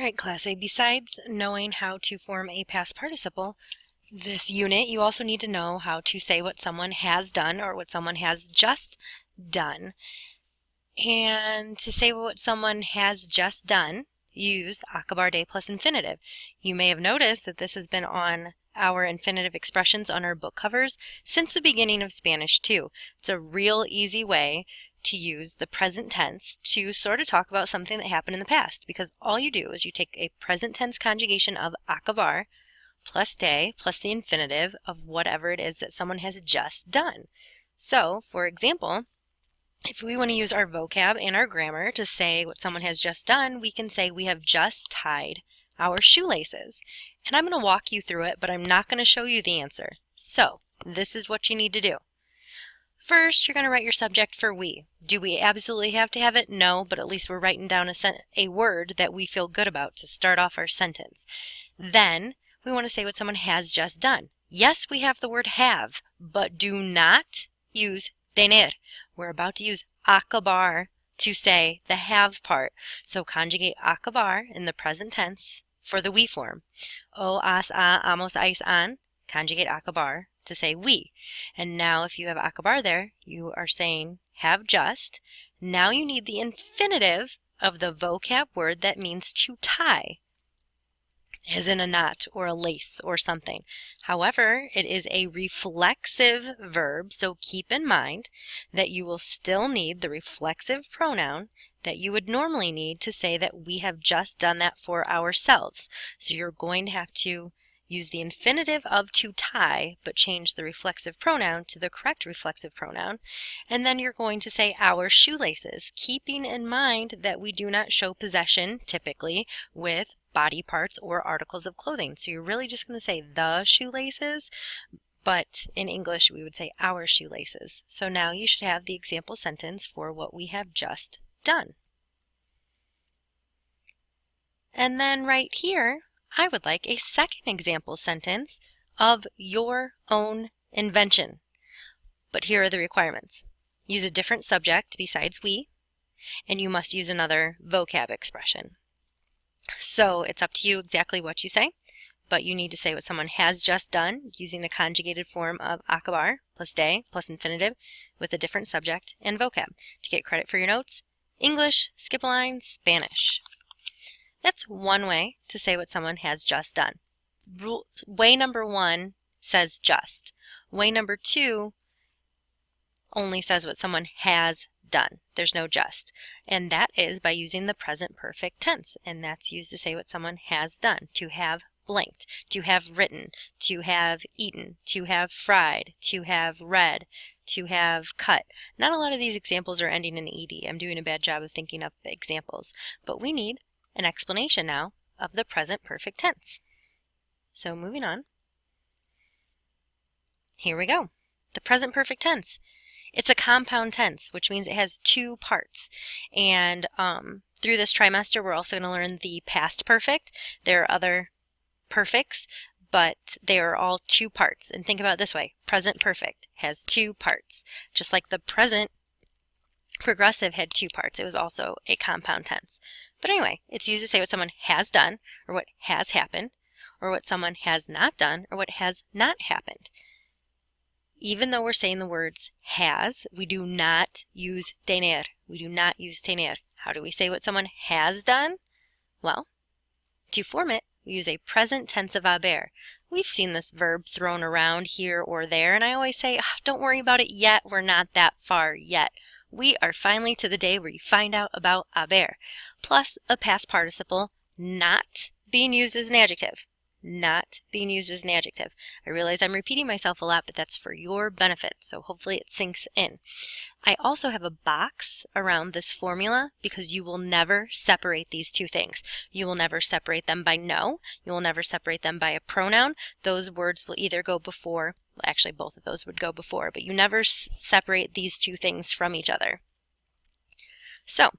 Alright class A, besides knowing how to form a past participle, this unit you also need to know how to say what someone has done or what someone has just done. And to say what someone has just done, use acabar de plus infinitive. You may have noticed that this has been on our infinitive expressions on our book covers since the beginning of Spanish 2. It's a real easy way to use the present tense to sort of talk about something that happened in the past, because all you do is you take a present tense conjugation of acabar plus de plus the infinitive of whatever it is that someone has just done. So, for example, if we want to use our vocab and our grammar to say what someone has just done, we can say we have just tied our shoelaces. And I'm going to walk you through it, but I'm not going to show you the answer. So, this is what you need to do. First, you're going to write your subject for we. Do we absolutely have to have it? No, but at least we're writing down a word that we feel good about to start off our sentence. Then, we want to say what someone has just done. Yes, we have the word have, but do not use tener. We're about to use acabar to say the have part. So conjugate acabar in the present tense for the we form. O, as, a, amos, ais, an. Conjugate acabar to say we. And now if you have acabar there, you are saying have just. Now you need the infinitive of the vocab word that means to tie, as in a knot or a lace or something. However, it is a reflexive verb, so keep in mind that you will still need the reflexive pronoun that you would normally need to say that we have just done that for ourselves. So you're going to have to use the infinitive of to tie, but change the reflexive pronoun to the correct reflexive pronoun. And then you're going to say our shoelaces, keeping in mind that we do not show possession, typically, with body parts or articles of clothing. So you're really just going to say the shoelaces, but in English we would say our shoelaces. So now you should have the example sentence for what we have just done. And then right here, I would like a second example sentence of your own invention. But here are the requirements. Use a different subject besides we, and you must use another vocab expression. So it's up to you exactly what you say, but you need to say what someone has just done using the conjugated form of acabar plus de plus infinitive with a different subject and vocab. To get credit for your notes, English, skip a line, Spanish. That's one way to say what someone has just done. Way number 1 says just. Way number 2 only says what someone has done. There's no just. And that is by using the present perfect tense. And that's used to say what someone has done. To have blanked, to have written, to have eaten, to have fried, to have read, to have cut. Not a lot of these examples are ending in ed. I'm doing a bad job of thinking up examples. But we need an explanation now of the present perfect tense. So moving on. Here we go. The present perfect tense. It's a compound tense, which means it has two parts. And through this trimester, we're also going to learn the past perfect. There are other perfects, but they are all two parts. And think about it this way. Present perfect has two parts. Just like the present progressive had two parts. It was also a compound tense. But anyway, it's used to say what someone has done, or what has happened, or what someone has not done, or what has not happened. Even though we're saying the words has, we do not use tener. We do not use tener. How do we say what someone has done? Well, to form it, we use a present tense of haber. We've seen this verb thrown around here or there, and I always say, don't worry about it yet. We're not that far yet. We are finally to the day where you find out about haber, plus a past participle not being used as an adjective. Not being used as an adjective. I realize I'm repeating myself a lot, but that's for your benefit, so hopefully it sinks in. I also have a box around this formula because you will never separate these two things. You will never separate them by no. You will never separate them by a pronoun. Those words will either go before, well, actually both of those would go before, but you never separate these two things from each other. So,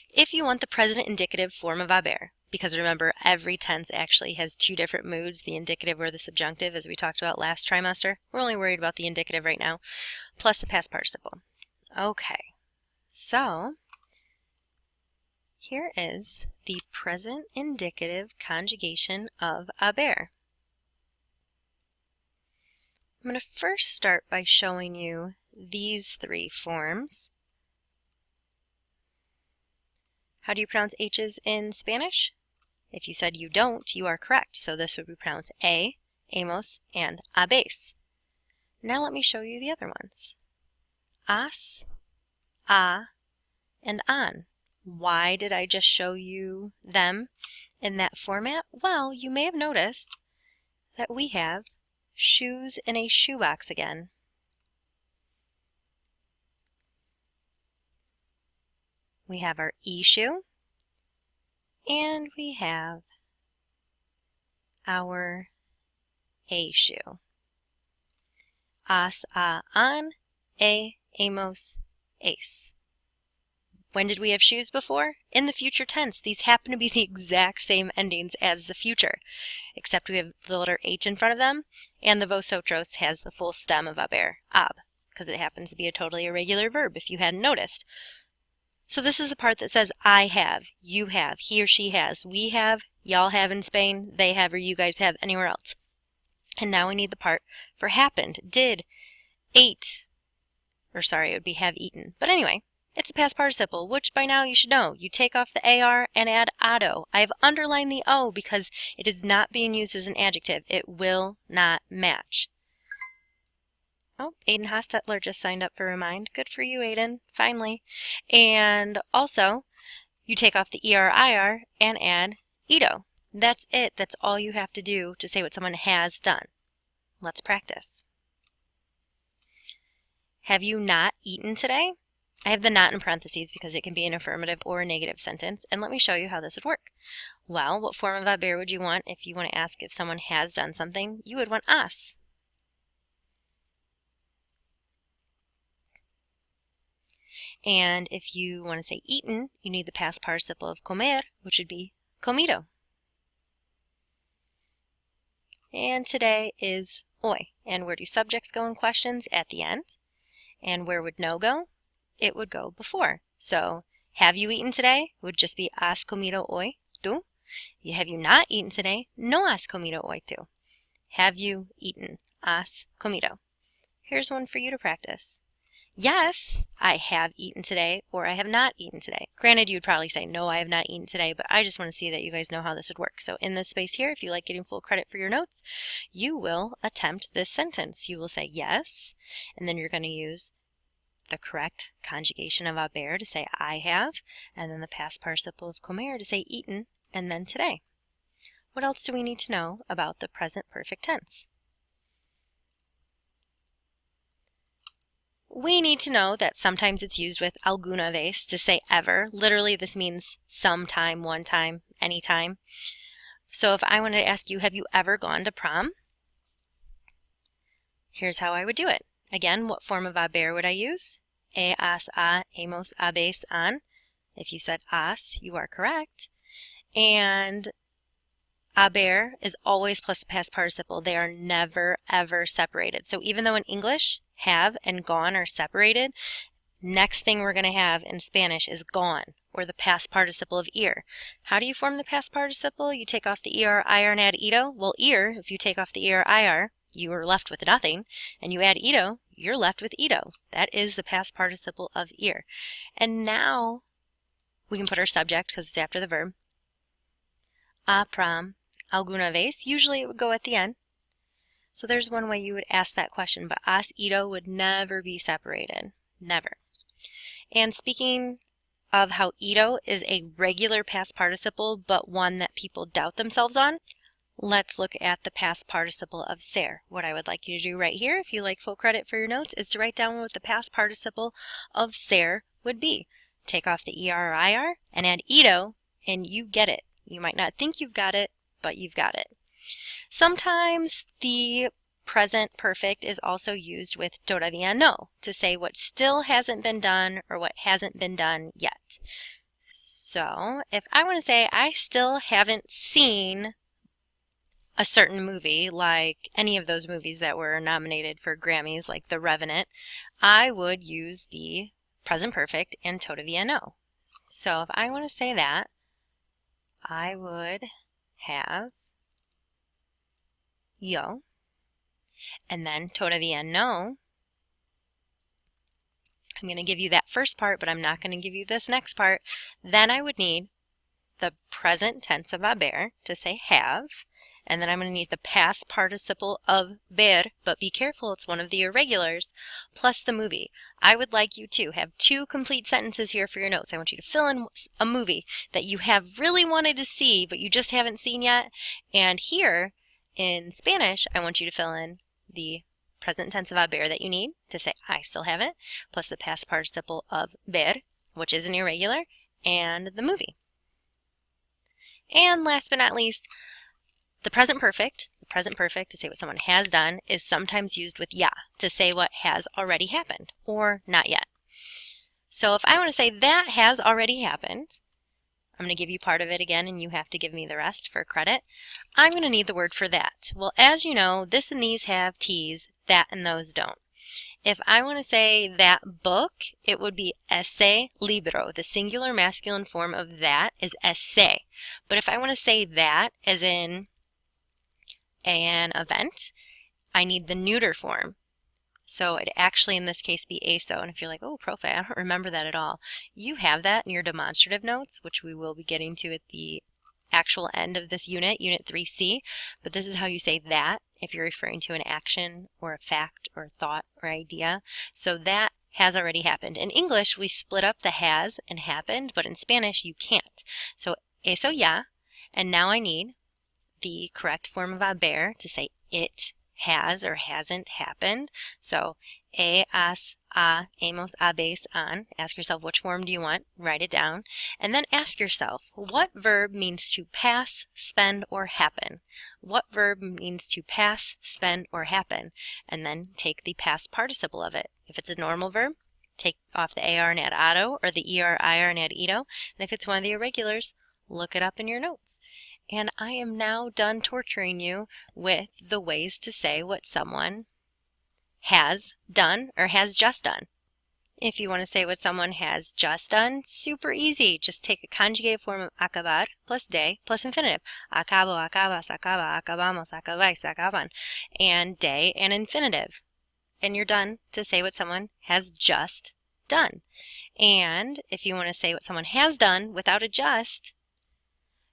if you want the present indicative form of haber, because remember, every tense actually has two different moods, the indicative or the subjunctive, as we talked about last trimester. We're only worried about the indicative right now, plus the past participle. Okay, so here is the present indicative conjugation of haber. I'm going to first start by showing you these three forms. How do you pronounce H's in Spanish? If you said you don't, you are correct. So this would be pronounced a, hemos, and habéis. Now let me show you the other ones. Has, a, and an. Why did I just show you them in that format? Well, you may have noticed that we have shoes in a shoebox again. We have our e shoe, and we have our a shoe. Has, a, an, a, hemos, es. When did we have shoes before? In the future tense. These happen to be the exact same endings as the future, except we have the letter H in front of them, and the vosotros has the full stem of haber, ab, because it happens to be a totally irregular verb if you hadn't noticed. So this is the part that says I have, you have, he or she has, we have, y'all have in Spain, they have, or you guys have anywhere else. And now we need the part for happened, did, ate, or sorry, it would be have eaten. But anyway, it's a past participle, which by now you should know. You take off the AR and add ado. I have underlined the O because it is not being used as an adjective. It will not match. Oh, Aiden Hostetler just signed up for Remind. Good for you, Aiden, finally. And also, you take off the ER-IR and add ito. That's it. That's all you have to do to say what someone has done. Let's practice. Have you not eaten today? I have the not in parentheses because it can be an affirmative or a negative sentence, and let me show you how this would work. Well, what form of haber would you want if you want to ask if someone has done something? You would want has. And if you want to say eaten, you need the past participle of comer, which would be comido. And today is hoy. And where do subjects go in questions? At the end. And where would no go? It would go before. So, have you eaten today would just be has comido hoy, tú. Have you not eaten today? No has comido hoy, tú. Have you eaten? Has comido. Here's one for you to practice. Yes, I have eaten today, or I have not eaten today. Granted, you'd probably say, no, I have not eaten today, but I just want to see that you guys know how this would work. So in this space here, if you like getting full credit for your notes, you will attempt this sentence. You will say yes, and then you're going to use the correct conjugation of haber to say I have, and then the past participle of comer to say eaten, and then today. What else do we need to know about the present perfect tense? We need to know that sometimes it's used with alguna vez to say ever. Literally, this means sometime, one time, anytime. So if I wanted to ask you, have you ever gone to prom? Here's how I would do it. Again, what form of haber would I use? Has, a, hemos, habéis, an. If you said has, you are correct. And haber is always plus the past participle. They are never, ever separated. So even though in English, have and gone are separated, next thing we're going to have in Spanish is gone, or the past participle of ir. How do you form the past participle? You take off the er, ir, and add ito. Well, ir, if you take off the er, ir, you are left with nothing, and you add ito, you're left with ito. That is the past participle of ir. And now we can put our subject because it's after the verb. A prom, alguna vez. Usually it would go at the end. So there's one way you would ask that question, but has ito would never be separated. Never. And speaking of how ito is a regular past participle, but one that people doubt themselves on, let's look at the past participle of ser. What I would like you to do right here, if you like full credit for your notes, is to write down what the past participle of ser would be. Take off the er or ir and add ito, and you get it. You might not think you've got it, but you've got it. Sometimes the present perfect is also used with todavía no to say what still hasn't been done or what hasn't been done yet. So if I want to say I still haven't seen a certain movie, like any of those movies that were nominated for Grammys, like The Revenant, I would use the present perfect and todavía no. So if I want to say that, I would have yo, and then todavía no. I'm going to give you that first part, but I'm not going to give you this next part. Then I would need the present tense of haber to say have, and then I'm going to need the past participle of ver, but be careful, it's one of the irregulars, plus the movie. I would like you to have 2 complete sentences here for your notes. I want you to fill in a movie that you have really wanted to see, but you just haven't seen yet. And here in Spanish, I want you to fill in the present tense of haber that you need to say I still have it, plus the past participle of ver, which is an irregular, and the movie. And last but not least, the present perfect. The present perfect, to say what someone has done, is sometimes used with ya, to say what has already happened, or not yet. So if I want to say that has already happened, I'm going to give you part of it again, and you have to give me the rest for credit. I'm going to need the word for that. Well, as you know, this and these have T's, that and those don't. If I want to say that book, it would be ese libro. The singular masculine form of that is ese. But if I want to say that, as in an event, I need the neuter form. So it'd actually in this case be eso. And if you're like, oh, profe, I don't remember that at all, you have that in your demonstrative notes, which we will be getting to at the actual end of this unit, Unit 3C. But this is how you say that if you're referring to an action or a fact or thought or idea. So that has already happened. In English, we split up the has and happened, but in Spanish, you can't. So eso ya, and now I need the correct form of haber to say it has or hasn't happened. So has, hemos, habéis, han. Ask yourself which form do you want, write it down, and then ask yourself what verb means to pass, spend, or happen. What verb means to pass, spend, or happen, and then take the past participle of it. If it's a normal verb, take off the AR and add ado, or the ER, IR and add ito, and if it's one of the irregulars, look it up in your notes. And I am now done torturing you with the ways to say what someone has done or has just done. If you want to say what someone has just done, super easy. Just take a conjugated form of acabar plus de plus infinitive. Acabo, acabas, acaba, acabamos, acabáis, acaban. And de and infinitive. And you're done to say what someone has just done. And if you want to say what someone has done without a just,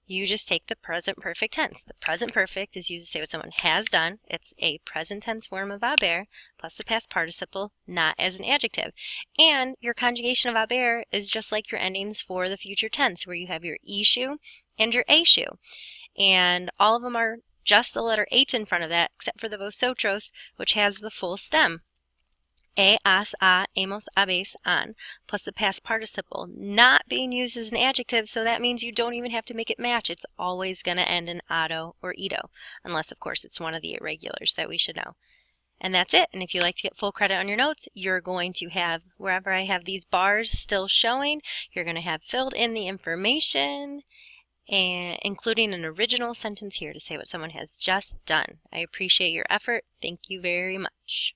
you just take the present perfect tense. The present perfect is used to say what someone has done. It's a present tense form of haber plus the past participle, not as an adjective. And your conjugation of haber is just like your endings for the future tense, where you have your ishu and your eshu. And all of them are just the letter H in front of that, except for the vosotros, which has the full stem. Has, hemos, habéis, han, plus the past participle, not being used as an adjective, so that means you don't even have to make it match. It's always going to end in ado or ito, unless, of course, it's one of the irregulars that we should know. And that's it. And if you like to get full credit on your notes, you're going to have, wherever I have these bars still showing, you're going to have filled in the information, and including an original sentence here to say what someone has just done. I appreciate your effort. Thank you very much.